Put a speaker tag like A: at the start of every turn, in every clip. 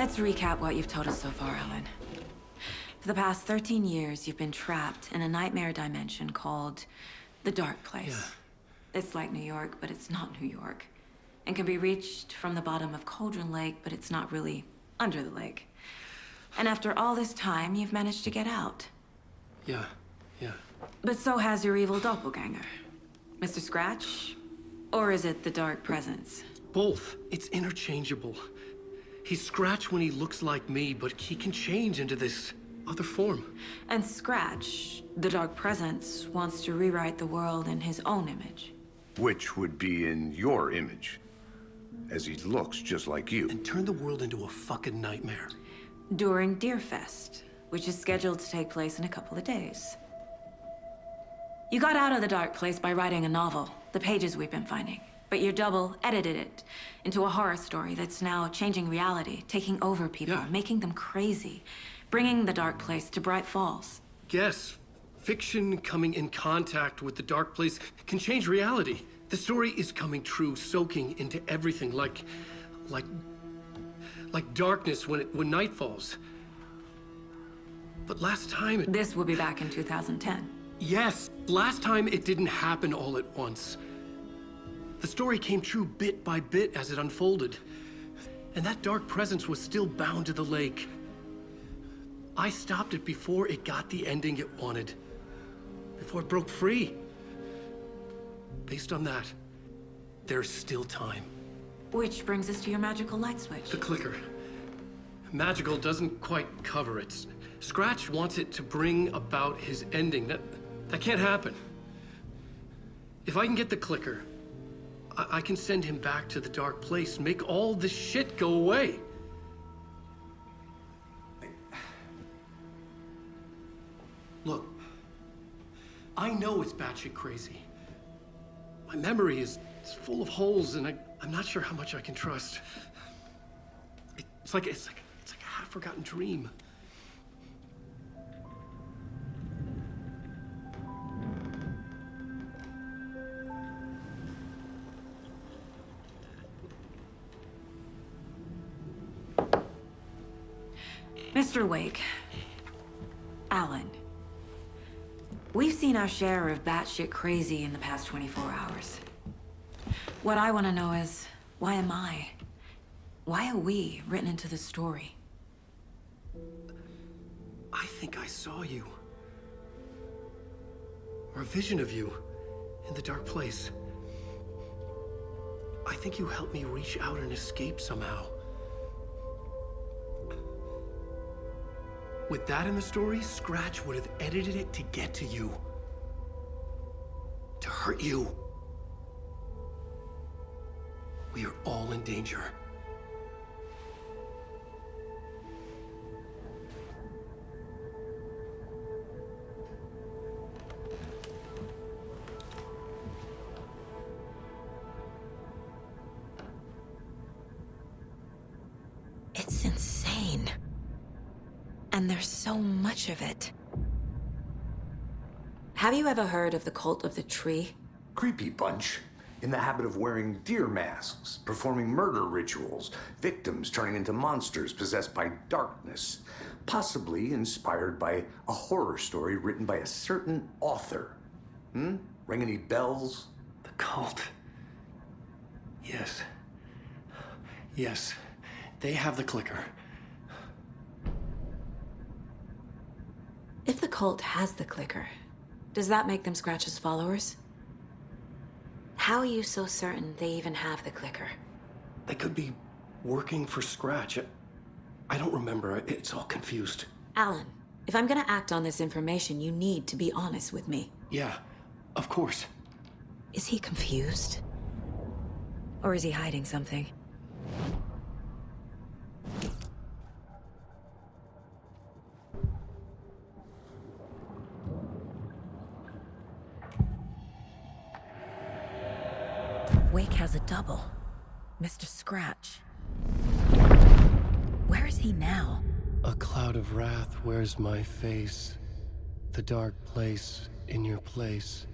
A: Let's recap what you've told us so far, Alan. For the past 13 years, you've been trapped in a nightmare dimension called the Dark Place.
B: Yeah.
A: It's like New York, but it's not New York. And can be reached from the bottom of Cauldron Lake, but it's not really under the lake. And after all this time, you've managed to get out.
B: Yeah.
A: But so has your evil doppelganger. Mr. Scratch? Or is it the Dark Presence?
B: Both. It's interchangeable. He's Scratch when he looks like me, but he can change into this other form.
A: And Scratch, the Dark Presence, wants to rewrite the world in his own image.
C: Which would be in your image, as he looks just like you.
B: And turn the world into a fucking nightmare.
A: During Deerfest, which is scheduled to take place in a couple of days. You got out of the Dark Place by writing a novel, the pages we've been finding. But your double edited it into a horror story that's now changing reality, taking over people,
B: Yeah.
A: making them crazy, bringing the Dark Place to Bright Falls.
B: Yes, fiction coming in contact with the Dark Place can change reality. The story is coming true, soaking into everything like darkness when night falls. But last time
A: This will be back in 2010.
B: Yes, last time it didn't happen all at once. The story came true bit by bit as it unfolded. And that dark presence was still bound to the lake. I stopped it before it got the ending it wanted. Before it broke free. Based on that, there's still time.
A: Which brings us to your magical light switch.
B: The clicker. Magical doesn't quite cover it. Scratch wants it to bring about his ending. That can't happen. If I can get the clicker, I can send him back to the Dark Place, make all this shit go away. Look, I know it's batshit crazy. My memory is full of holes, and I'm not sure how much I can trust. It's like a half-forgotten dream.
A: Mr. Wake, Alan, we've seen our share of batshit crazy in the past 24 hours. What I want to know is, why am I? Why are we written into the story?
B: I think I saw you. Or a vision of you in the Dark Place. I think you helped me reach out and escape somehow. With that in the story, Scratch would have edited it to get to you. To hurt you. We are all in danger.
A: It's insane. And there's so much of it. Have you ever heard of the Cult of the Tree?
C: Creepy bunch. In the habit of wearing deer masks, performing murder rituals, victims turning into monsters possessed by darkness, possibly inspired by a horror story written by a certain author. Ring any bells?
B: The cult. Yes. Yes. They have the clicker.
A: If the cult has the clicker, does that make them Scratch's followers? How are you so certain they even have the clicker?
B: They could be working for Scratch. I don't remember. It's all confused.
A: Alan, if I'm gonna act on this information, you need to be honest with me.
B: Yeah, of course.
A: Is he confused? Or is he hiding something? Wake has a double. Mr. Scratch. Where is he now?
B: A cloud of wrath wears my face. The dark place in your place.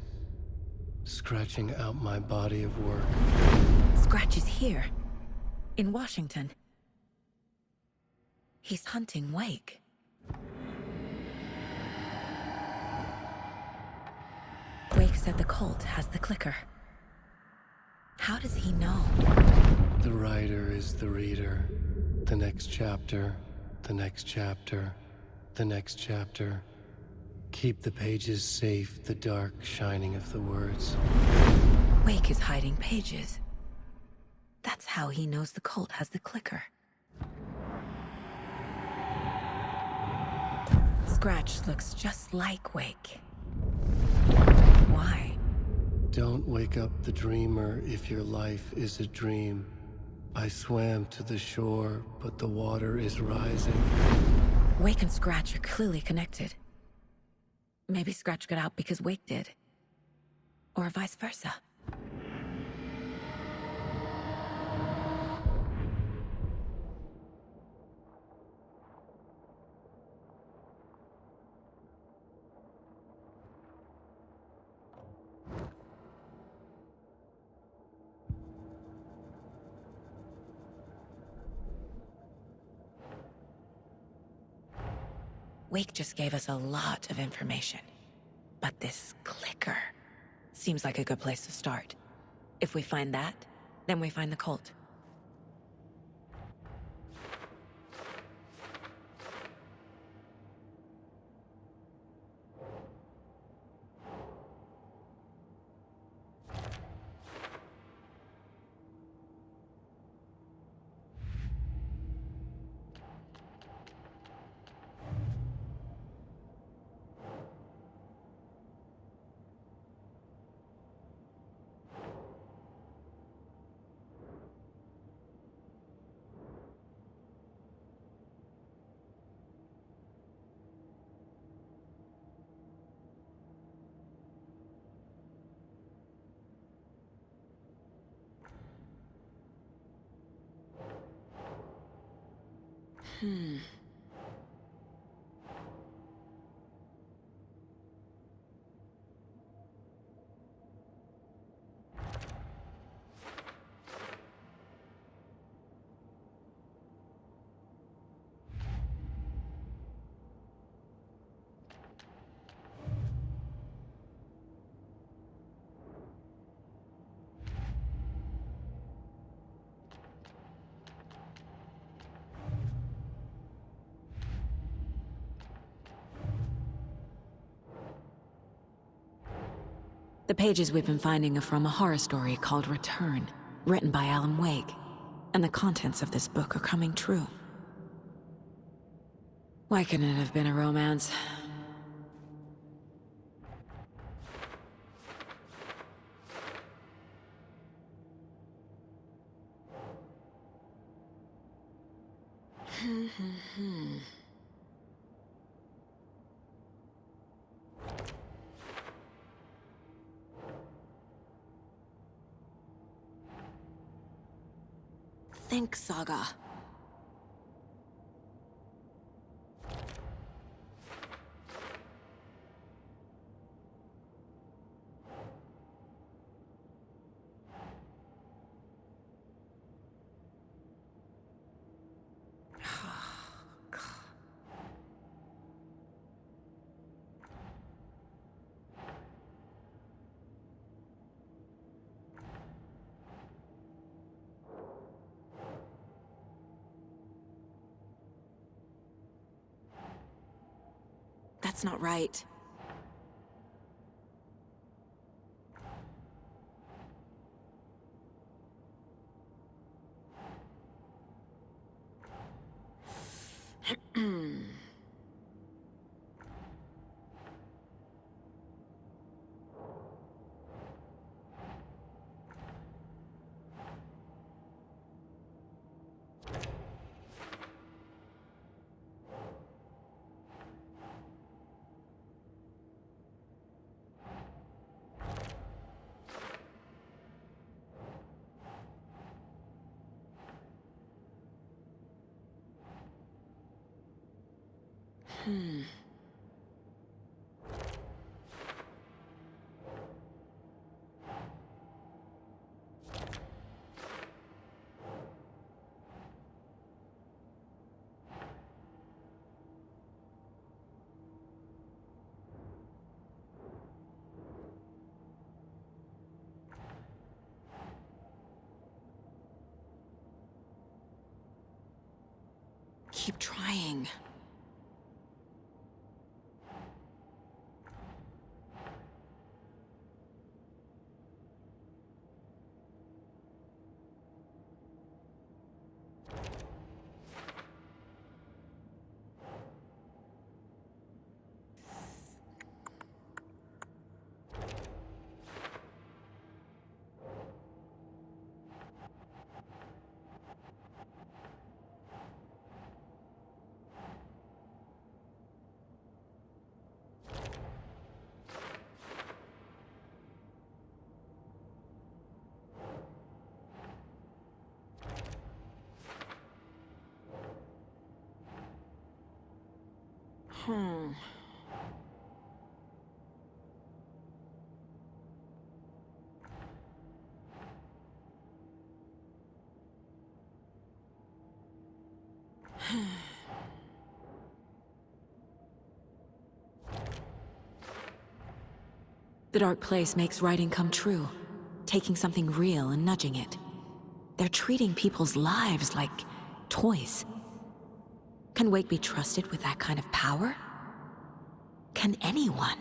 B: Scratching out my body of work.
A: Scratch is here. In Washington. He's hunting Wake. Wake said the cult has the clicker. How does he know?
B: The writer is the reader. The next chapter, the next chapter, the next chapter. Keep the pages safe, the dark shining of the words.
A: Wake is hiding pages. That's how he knows the cult has the clicker. Scratch looks just like Wake. Why?
B: Don't wake up the dreamer if your life is a dream. I swam to the shore, but the water is rising.
A: Wake and Scratch are clearly connected. Maybe Scratch got out because Wake did. Or vice versa. Wake just gave us a lot of information. But this clicker seems like a good place to start. If we find that, then we find the cult. The pages we've been finding are from a horror story called Return, written by Alan Wake. And the contents of this book are coming true. Why couldn't it have been a romance? Think Saga. That's not right. keep trying. The Dark Place makes writing come true, taking something real and nudging it. They're treating people's lives like toys. Can Wake be trusted with that kind of power? Can anyone?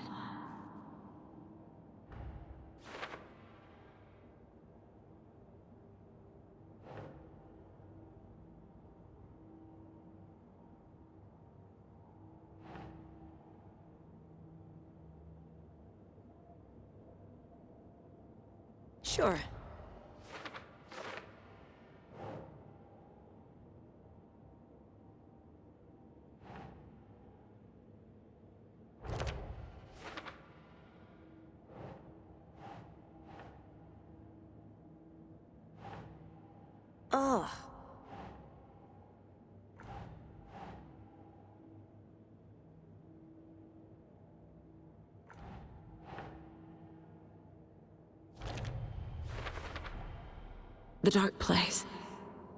A: Sure. Ugh. The Dark Place.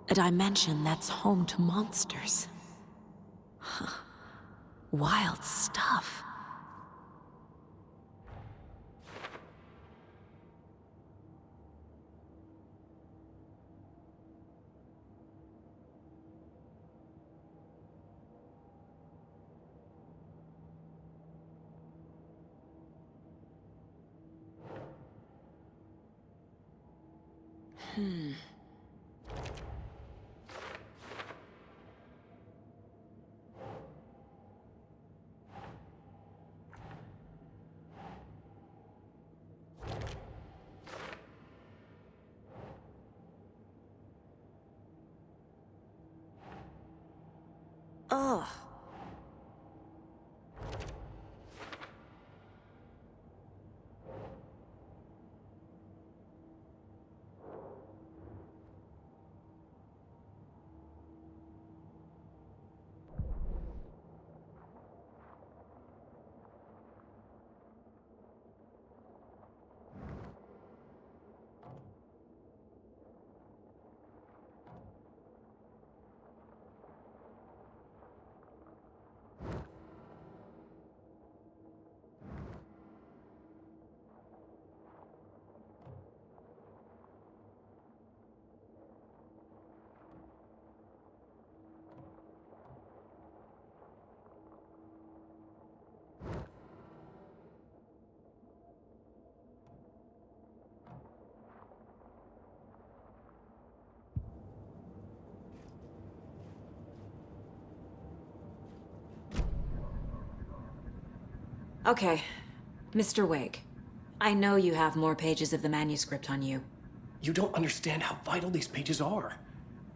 A: A dimension that's home to monsters. Huh. Wild stuff. Ugh. Okay, Mr. Wake. I know you have more pages of the manuscript on you.
B: You don't understand how vital these pages are.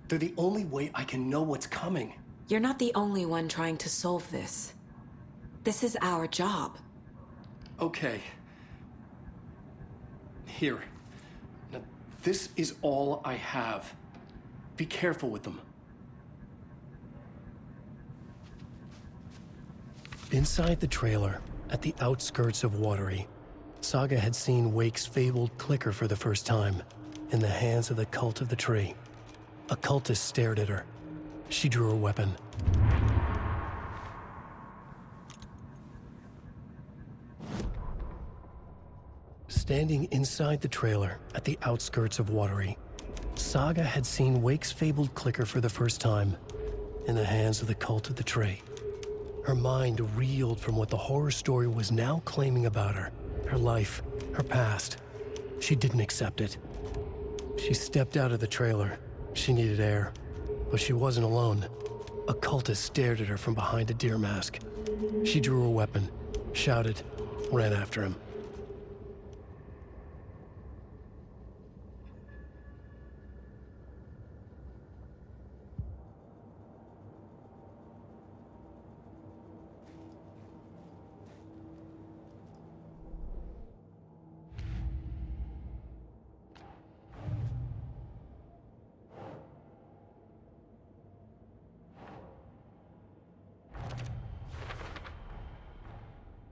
B: They're the only way I can know what's coming.
A: You're not the only one trying to solve this. This is our job.
B: Okay. Here. Now, this is all I have. Be careful with them. Inside the trailer, at the outskirts of Watery, Saga had seen Wake's fabled clicker for the first time, in the hands of the Cult of the Tree. A cultist stared at her. She drew her weapon. Standing inside the trailer, at the outskirts of Watery, Saga had seen Wake's fabled clicker for the first time, in the hands of the cult of the tree. Her mind reeled from what the horror story was now claiming about her. Her life, her past. She didn't accept it. She stepped out of the trailer. She needed air. But she wasn't alone. A cultist stared at her from behind a deer mask. She drew her weapon, shouted, ran after him.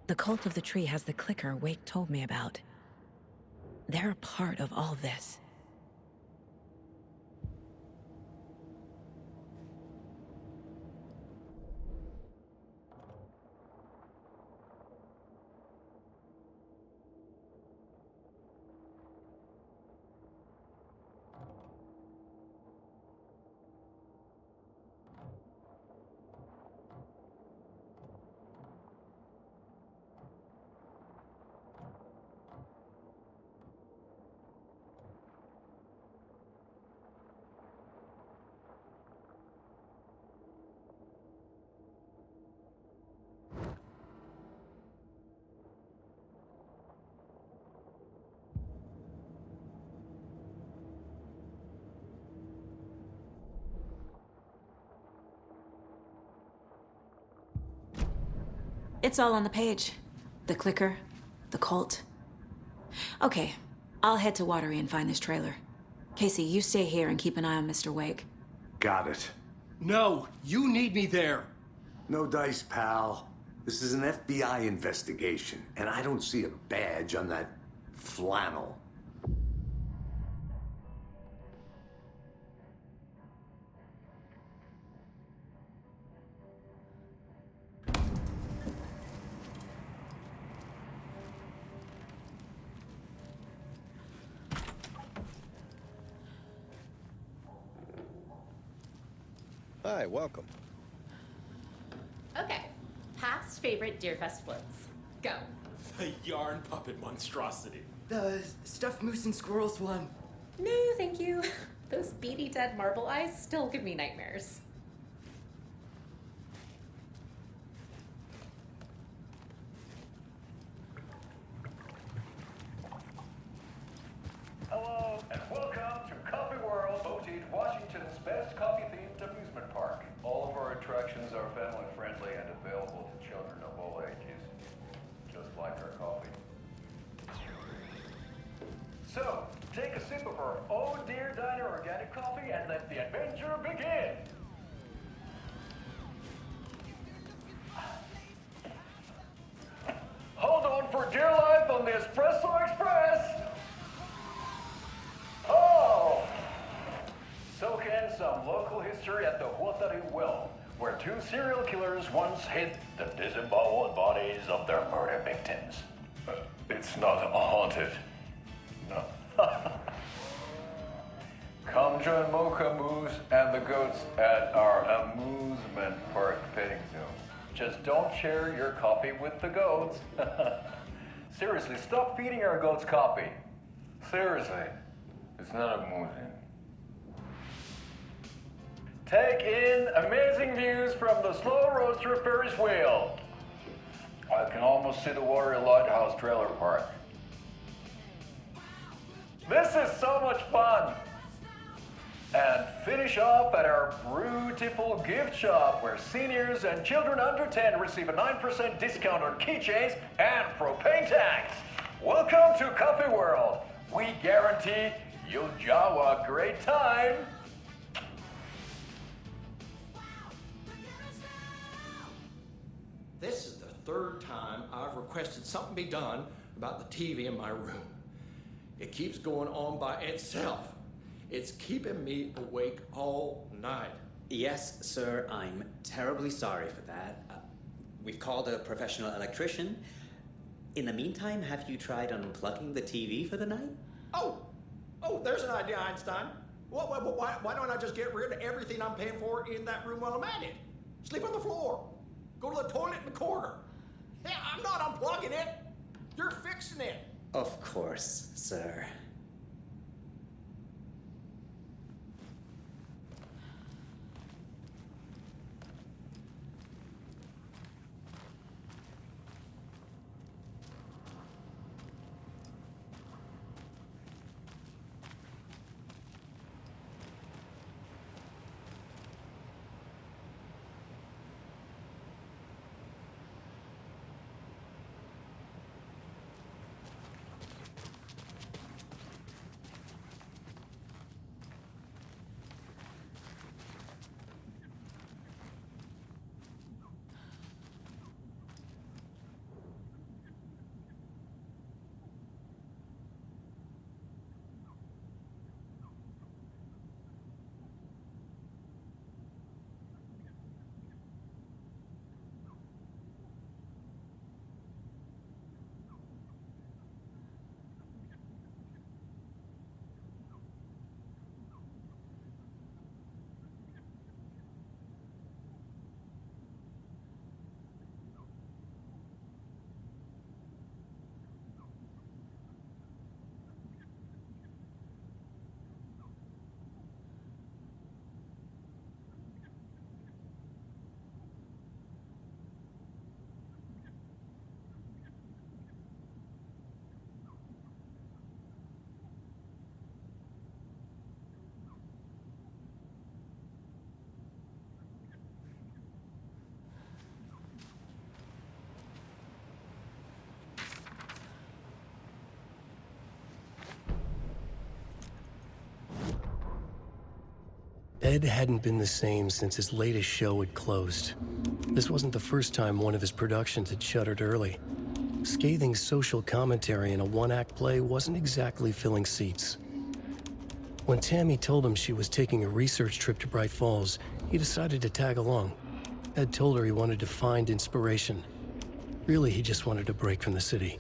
A: The cult of the tree has the clicker Wake told me about. They're a part of all this. It's all on the page. The clicker, the cult. Okay, I'll head to Watery and find this trailer. Casey, you stay here and keep an eye on Mr. Wake.
C: Got it.
B: No, you need me there.
C: No dice, pal. This is an FBI investigation, and I don't see a badge on that flannel.
D: Hi, welcome.
E: Okay. Past favorite Deerfest floats. Go.
F: The yarn puppet monstrosity.
G: The stuffed moose and squirrels one.
E: No, thank you. Those beady dead marble eyes still give me nightmares.
H: Hello, and welcome to Coffee World, voted Washington's best coffee-themed amusement park. All of our attractions are family-friendly and available to children of all ages, just like our coffee. So, take a sip of our Oh Dear Diner organic coffee and let the adventure begin! Hold on for dear life on the Espresso Express! Oh! Soak in some local history at the Huatari Well, where two serial killers once hid the disemboweled bodies of their murder victims. It's not haunted. No. Come join Mocha Moose and the goats at our amusement park petting zoo. Just don't share your coffee with the goats. Seriously, stop feeding our goats coffee. Seriously. It's not amusing. Take in amazing views from the Slow Roaster Ferris wheel. I can almost see the Watery Lighthouse Trailer Park. This is so much fun. And finish off at our beautiful gift shop where seniors and children under 10 receive a 9% discount on keychains and propane tanks. Welcome to Coffee World. We guarantee you'll jaw a great time.
G: This is the third time I've requested something be done about the TV in my room. It keeps going on by itself. It's keeping me awake all night.
I: Yes, sir, I'm terribly sorry for that. We've called a professional electrician. In the meantime, have you tried unplugging the TV for the night?
G: Oh, there's an idea, Einstein. Why don't I just get rid of everything I'm paying for in that room while I'm at it? Sleep on the floor. Go to the toilet in the corner. Hey, I'm not unplugging it. You're fixing it.
I: Of course, sir.
B: Ed hadn't been the same since his latest show had closed. This wasn't the first time one of his productions had shuttered early. Scathing social commentary in a one-act play wasn't exactly filling seats. When Tammy told him she was taking a research trip to Bright Falls, he decided to tag along. Ed told her he wanted to find inspiration. Really, he just wanted a break from the city.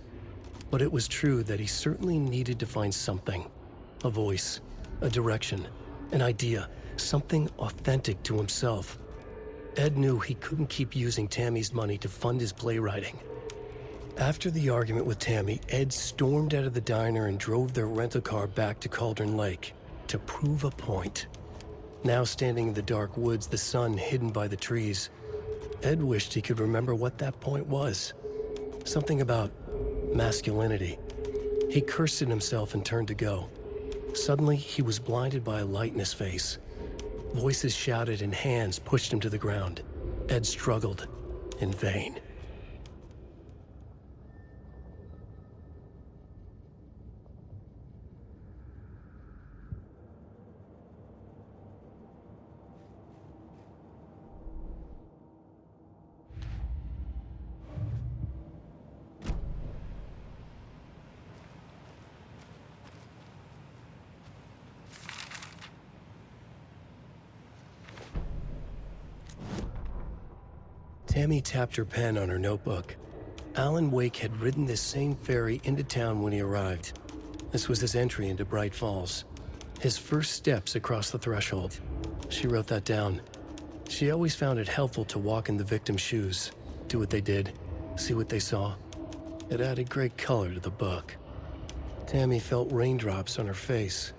B: But it was true that he certainly needed to find something. A voice, a direction, an idea, something authentic to himself. Ed knew he couldn't keep using Tammy's money to fund his playwriting. After the argument with Tammy, Ed stormed out of the diner and drove their rental car back to Cauldron Lake to prove a point. Now standing in the dark woods, the sun hidden by the trees, Ed wished he could remember what that point was. Something about masculinity. He cursed at himself and turned to go. Suddenly, he was blinded by a light in his face. Voices shouted and hands pushed him to the ground. Ed struggled, in vain. Tammy tapped her pen on her notebook. Alan Wake had ridden this same ferry into town when he arrived. This was his entry into Bright Falls. His first steps across the threshold. She wrote that down. She always found it helpful to walk in the victim's shoes, do what they did, see what they saw. It added great color to the book. Tammy felt raindrops on her face.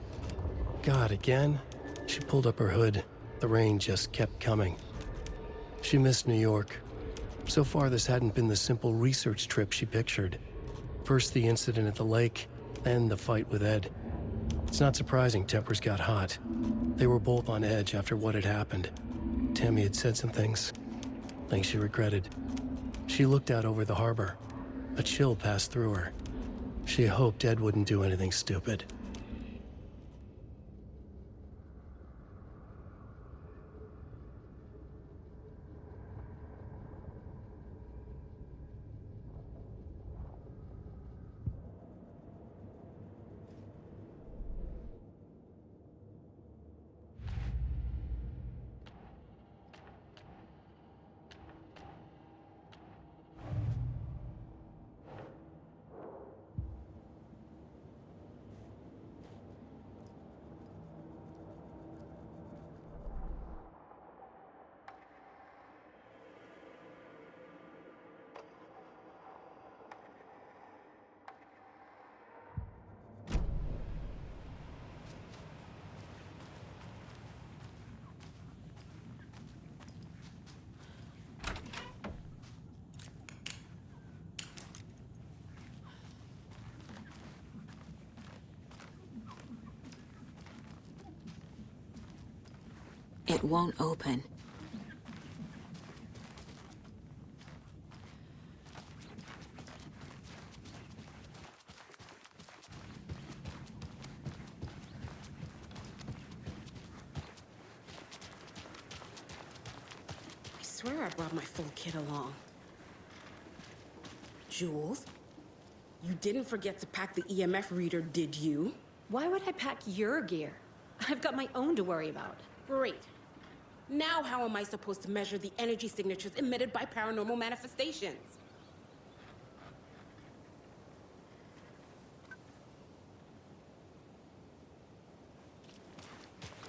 B: God, again? She pulled up her hood. The rain just kept coming. She missed New York. So far, this hadn't been the simple research trip she pictured. First the incident at the lake, then the fight with Ed. It's not surprising tempers got hot. They were both on edge after what had happened. Tammy had said some things she regretted. She looked out over the harbor. A chill passed through her. She hoped Ed wouldn't do anything stupid.
A: It won't open.
J: I swear I brought my full kit along. Jules, you didn't forget to pack the EMF reader, did you?
E: Why would I pack your gear? I've got my own to worry about.
J: Great. Now how am I supposed to measure the energy signatures emitted by paranormal manifestations?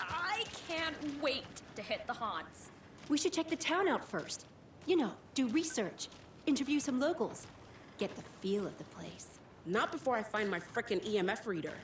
E: I can't wait to hit the haunts. We should check the town out first. You know, do research, interview some locals, get the feel of the place.
J: Not before I find my frickin' EMF reader.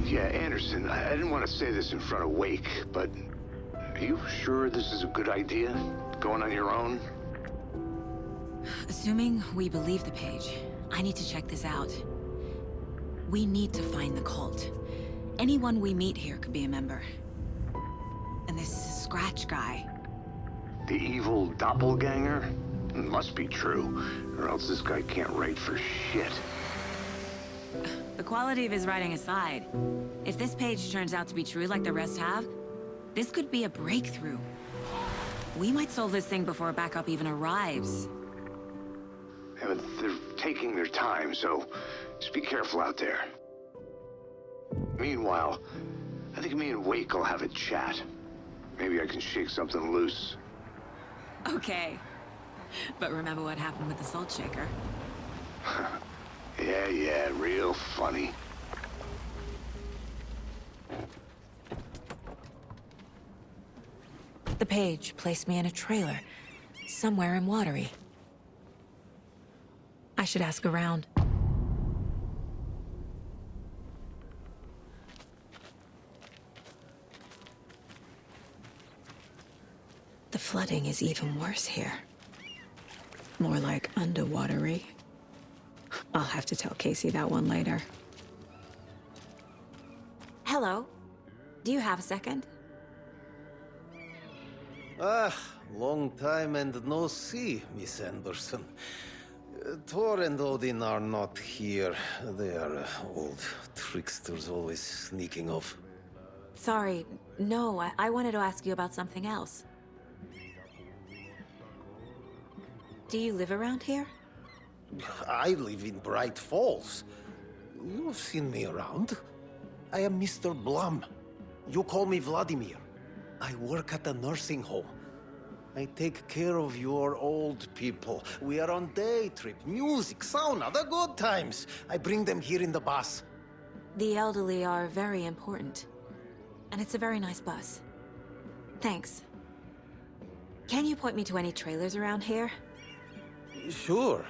C: Yeah, Anderson, I didn't want to say this in front of Wake, but are you sure this is a good idea? Going on your own?
A: Assuming we believe the page, I need to check this out. We need to find the cult. Anyone we meet here could be a member. And this Scratch guy.
C: The evil doppelganger? Must be true, or else this guy can't write for shit.
A: The quality of his writing aside, if this page turns out to be true like the rest have, this could be a breakthrough. We might solve this thing before backup even arrives.
C: Yeah, but they're taking their time, so just be careful out there. Meanwhile, I think me and Wake will have a chat. Maybe I can shake something loose.
A: Okay. But remember what happened with the Salt Shaker?
C: Yeah, real funny.
A: The page placed me in a trailer, somewhere in Watery. I should ask around. The flooding is even worse here. More like underwatery. I'll have to tell Casey that one later. Hello. Do you have a second?
K: Long time and no see, Miss Anderson. Thor and Odin are not here. They are old tricksters always sneaking off.
A: Sorry. No, I wanted to ask you about something else. Do you live around here?
K: I live in Bright Falls. You've seen me around. I am Mr. Blum. You call me Vladimir. I work at a nursing home. I take care of your old people. We are on day trip, music, sauna, the good times. I bring them here in the bus.
A: The elderly are very important. And it's a very nice bus. Thanks. Can you point me to any trailers around here?
K: Sure.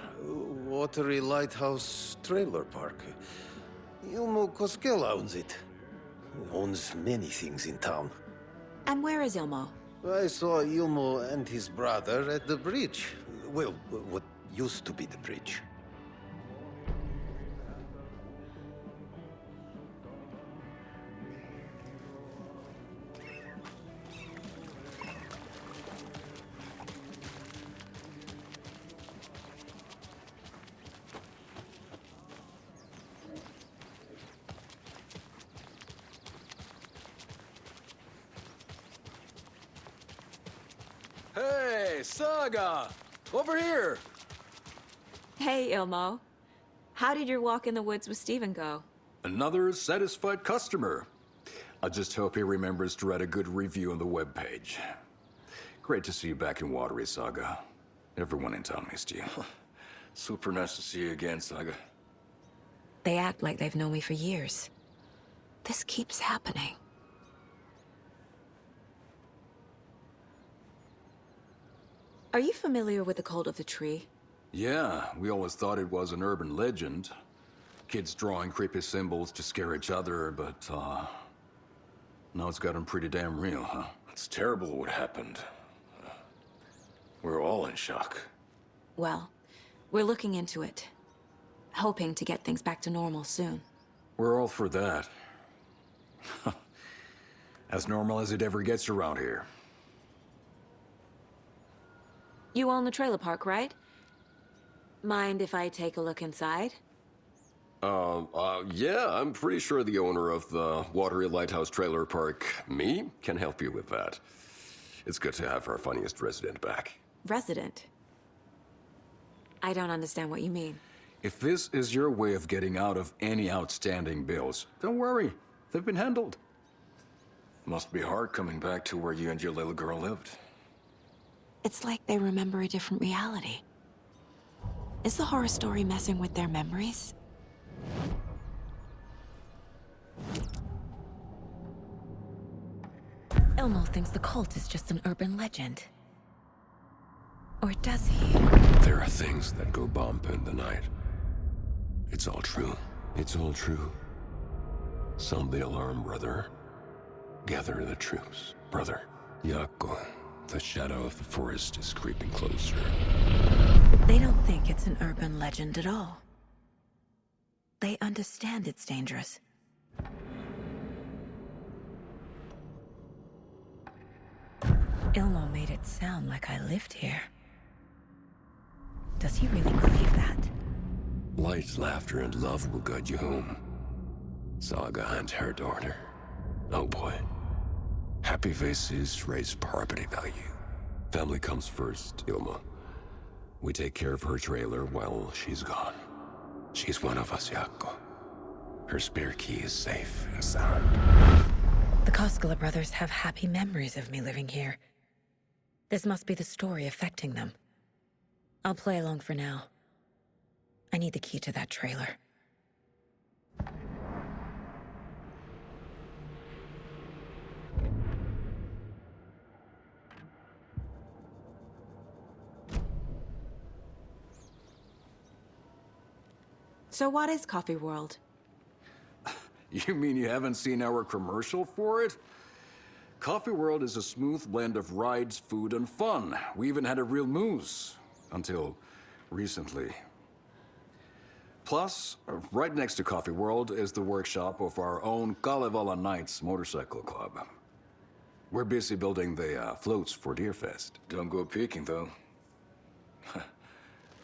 K: Watery Lighthouse Trailer Park. Ilmo Koskela owns it. He owns many things in town.
A: And where is Ilmo?
K: I saw Ilmo and his brother at the bridge. Well, what used to be the bridge.
L: Saga! Over here!
A: Hey, Ilmo. How did your walk in the woods with Steven go?
L: Another satisfied customer. I just hope he remembers to write a good review on the webpage. Great to see you back in Watery, Saga. Everyone in town missed you. Super nice to see you again, Saga.
A: They act like they've known me for years. This keeps happening. Are you familiar with the Cult of the Tree?
L: Yeah, we always thought it was an urban legend. Kids drawing creepy symbols to scare each other, but, now it's gotten pretty damn real, huh? It's terrible what happened. We're all in shock.
A: Well, we're looking into it. Hoping to get things back to normal soon.
L: We're all for that. As normal as it ever gets around here.
A: You own the trailer park, right? Mind if I take a look inside?
M: Yeah, I'm pretty sure the owner of the Watery Lighthouse Trailer Park, me, can help you with that. It's good to have our funniest resident back.
A: Resident? I don't understand what you mean.
L: If this is your way of getting out of any outstanding bills, don't worry. They've been handled. Must be hard coming back to where you and your little girl lived.
A: It's like they remember a different reality. Is the horror story messing with their memories? Elmo thinks the cult is just an urban legend. Or does he?
M: There are things that go bump in the night. It's all true. It's all true. Sound the alarm, brother. Gather the troops, brother. Yako, the shadow of the forest is creeping closer.
A: They don't think it's an urban legend at all. They understand it's dangerous. Ilmo made it sound like I lived here. Does he really believe that?
M: Light, laughter, and love will guide you home. Saga and her daughter. Oh boy. Happy faces raise property value. Family comes first, Ilma. We take care of her trailer while she's gone. She's one of us, Yako. Her spare key is safe and sound.
A: The Koskela brothers have happy memories of me living here. This must be the story affecting them. I'll play along for now. I need the key to that trailer. So what is Coffee World?
L: You mean you haven't seen our commercial for it? Coffee World is a smooth blend of rides, food, and fun. We even had a real moose. Until recently. Plus, right next to Coffee World is the workshop of our own Kalevala Knights Motorcycle Club. We're busy building the floats for Deerfest. Don't go peeking, though.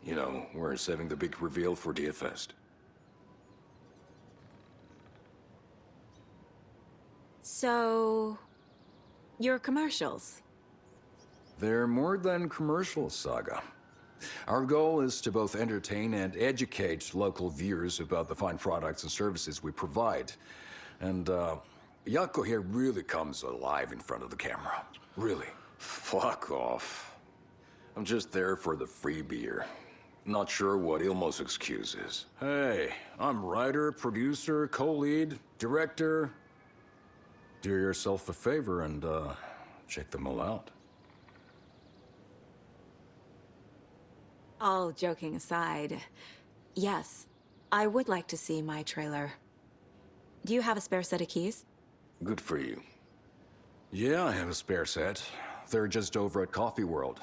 L: You know, we're saving the big reveal for Deerfest.
A: So... your commercials?
L: They're more than commercials, Saga. Our goal is to both entertain and educate local viewers about the fine products and services we provide. And, Yako here really comes alive in front of the camera. Really. Fuck off. I'm just there for the free beer. Not sure what Ilmo's excuse is. Hey, I'm writer, producer, co-lead, director. Do yourself a favor and, check them all out.
A: All joking aside, yes, I would like to see my trailer. Do you have a spare set of keys?
L: Good for you. Yeah, I have a spare set. They're just over at Coffee World.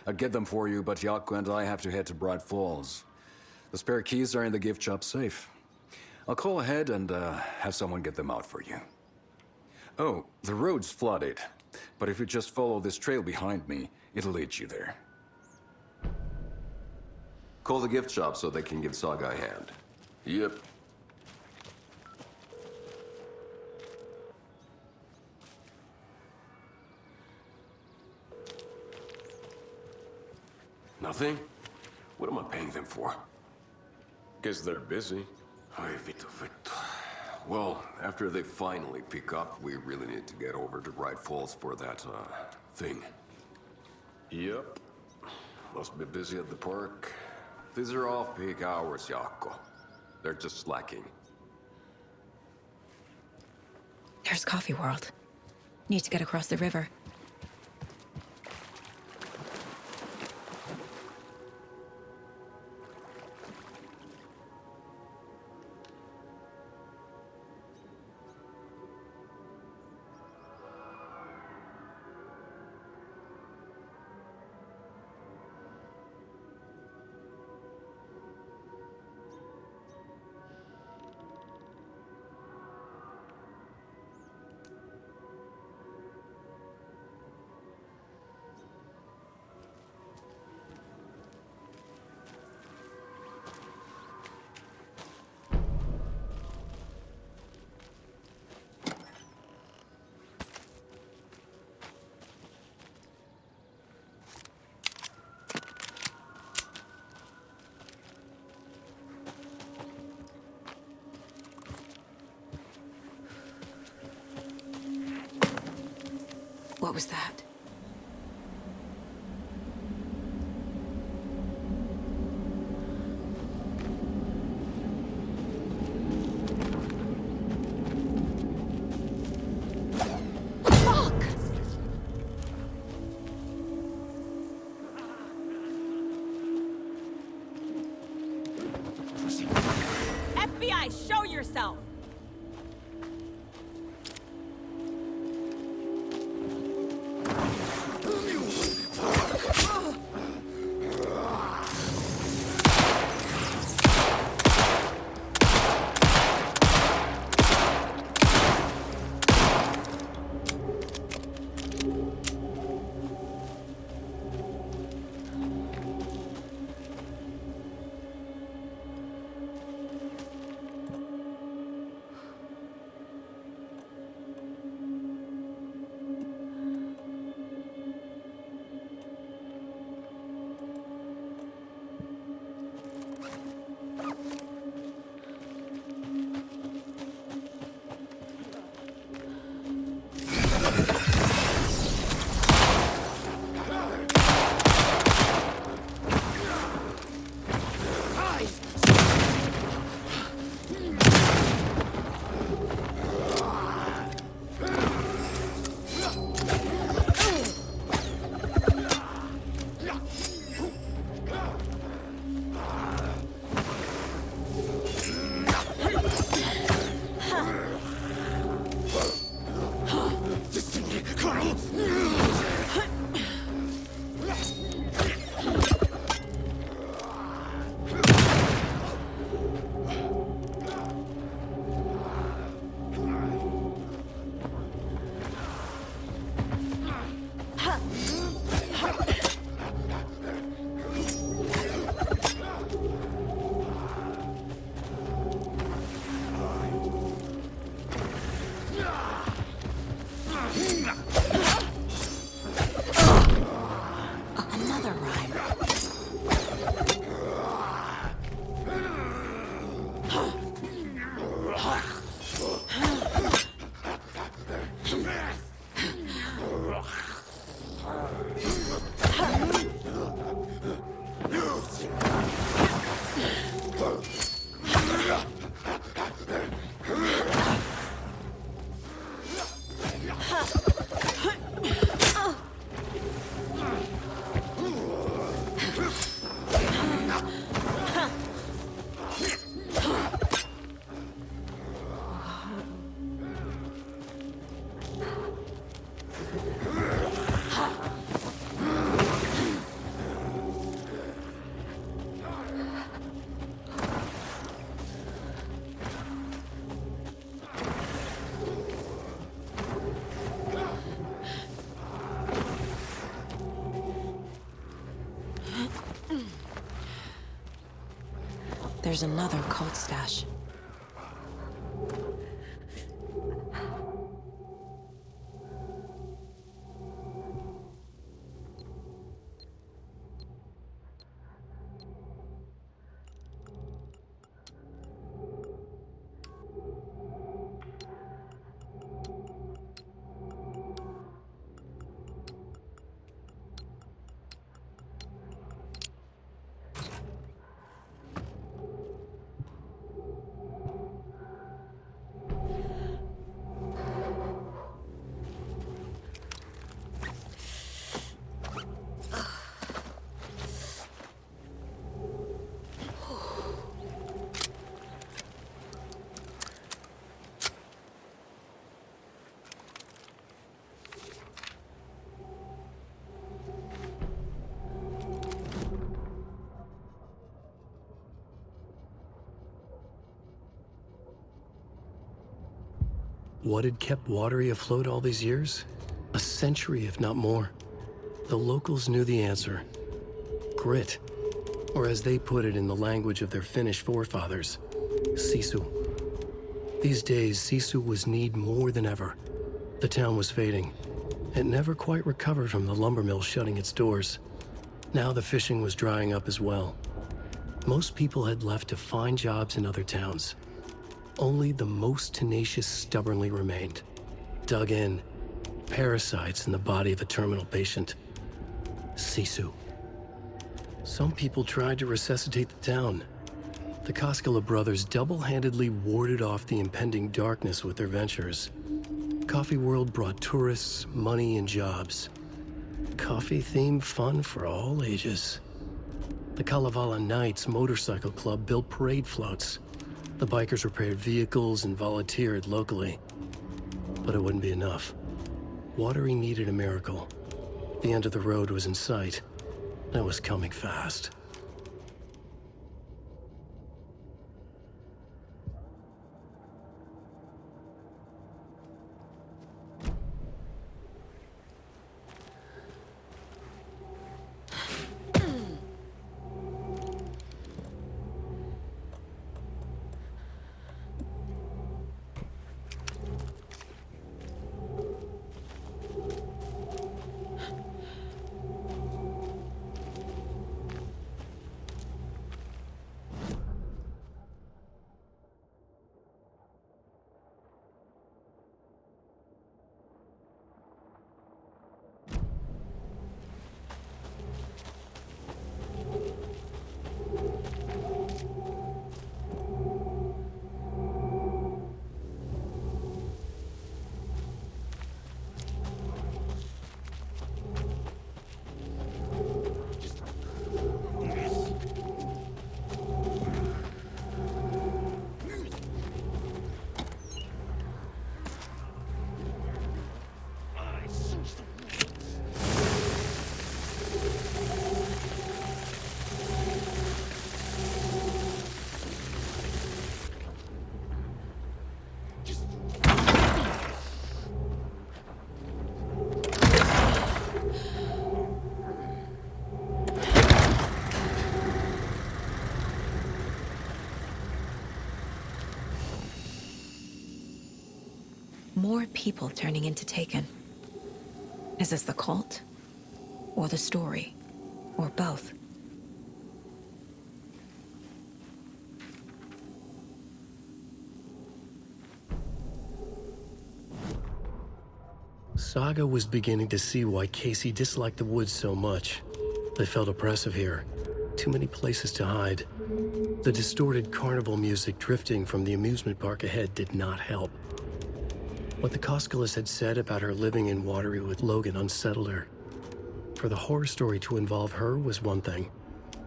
L: I'd get them for you, but Yako and I have to head to Bright Falls. The spare keys are in the gift shop safe. I'll call ahead and, have someone get them out for you. Oh, the road's flooded, but if you just follow this trail behind me, it'll lead you there.
M: Call the gift shop so they can give Saga a hand. Yep. Nothing? What am I paying them for? Guess they're busy. Ay, Vito, Vito. Well, after they finally pick up, we really need to get over to Bright Falls for that, thing. Yep. Must be busy at the park. These are off-peak hours, Jaakko. They're just slacking.
A: There's Coffee World. Need to get across the river. What was that?
J: FBI, show yourself!
A: Another rhyme. There's another cult stash.
B: What had kept Watery afloat all these years? A century, if not more. The locals knew the answer. Grit. Or as they put it in the language of their Finnish forefathers, sisu. These days, sisu was needed more than ever. The town was fading. It never quite recovered from the lumber mill shutting its doors. Now the fishing was drying up as well. Most people had left to find jobs in other towns. Only the most tenacious stubbornly remained. Dug in. Parasites in the body of a terminal patient. Sisu. Some people tried to resuscitate the town. The Koskela brothers double-handedly warded off the impending darkness with their ventures. Coffee World brought tourists, money, and jobs. Coffee-themed fun for all ages. The Kalevala Knights motorcycle club built parade floats. The bikers repaired vehicles and volunteered locally. But it wouldn't be enough. Watery needed a miracle. The end of the road was in sight. It was coming fast.
A: More people turning into Taken. Is this the cult? Or the story? Or both?
B: Saga was beginning to see why Casey disliked the woods so much. They felt oppressive here. Too many places to hide. The distorted carnival music drifting from the amusement park ahead did not help. What the Koskelas had said about her living in Watery with Logan unsettled her. For the horror story to involve her was one thing,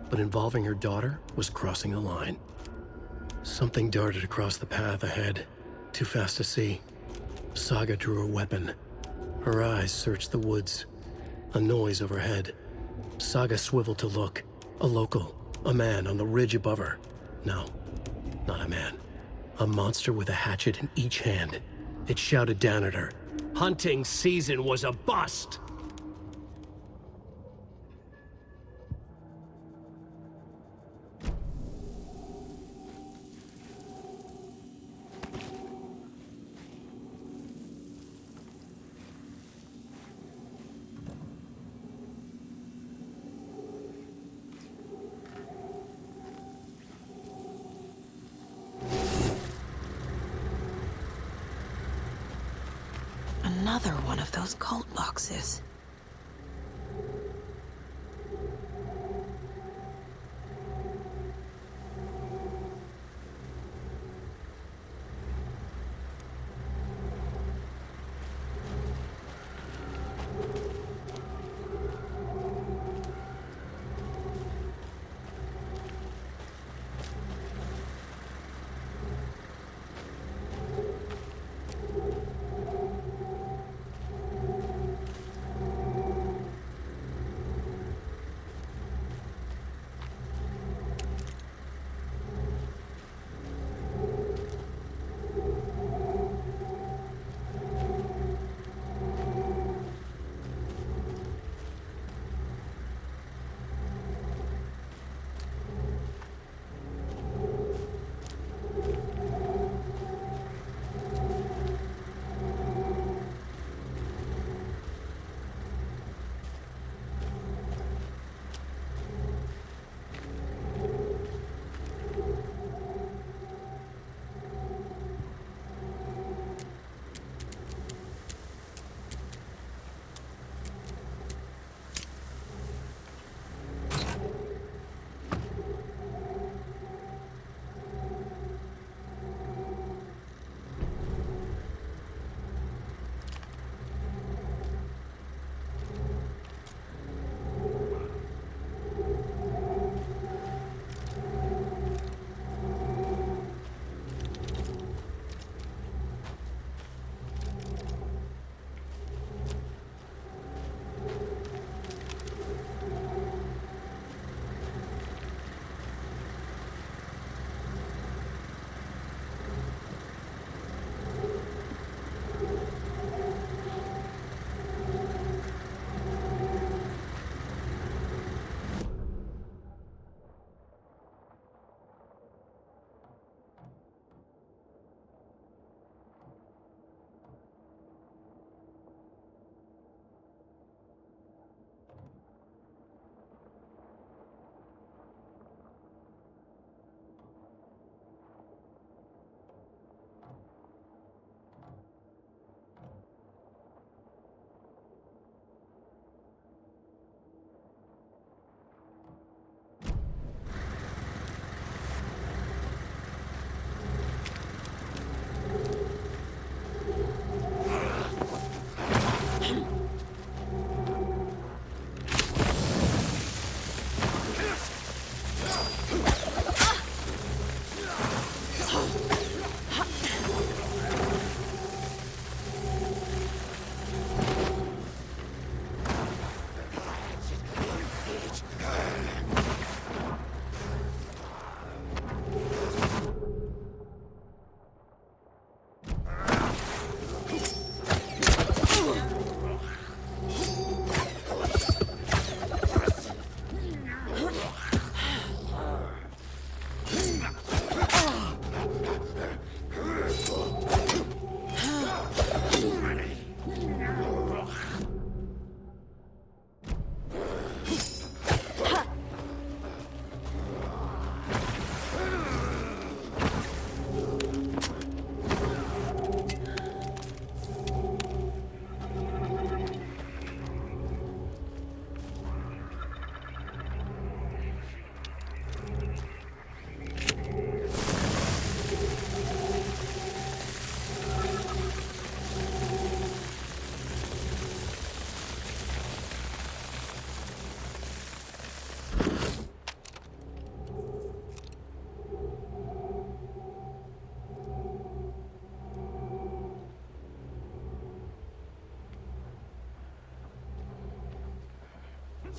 B: but involving her daughter was crossing a line. Something darted across the path ahead, too fast to see. Saga drew her weapon. Her eyes searched the woods. A noise overhead. Saga swiveled to look. A local, a man on the ridge above her. No, not a man. A monster with a hatchet in each hand. It shouted down at her. Hunting season was a bust!
A: Another one of those cult boxes.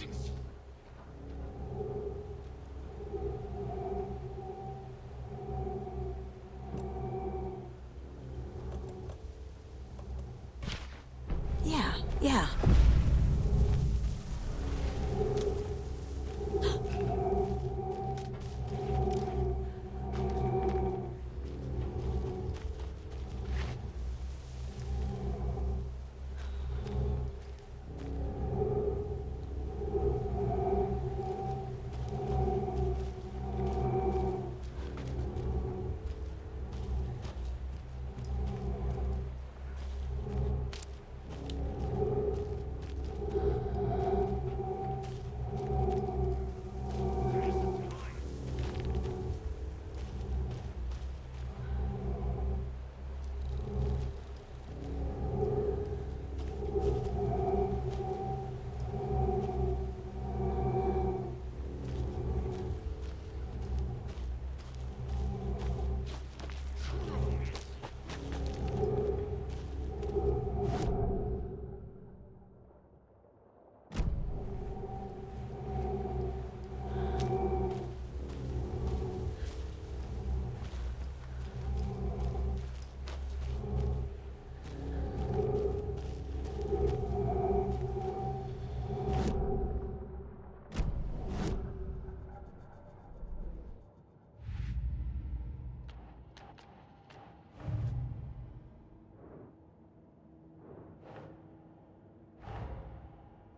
F: Musings.
A: Yeah.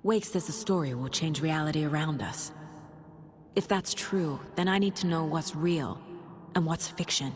A: Wake says the story will change reality around us. If that's true, then I need to know what's real and what's fiction.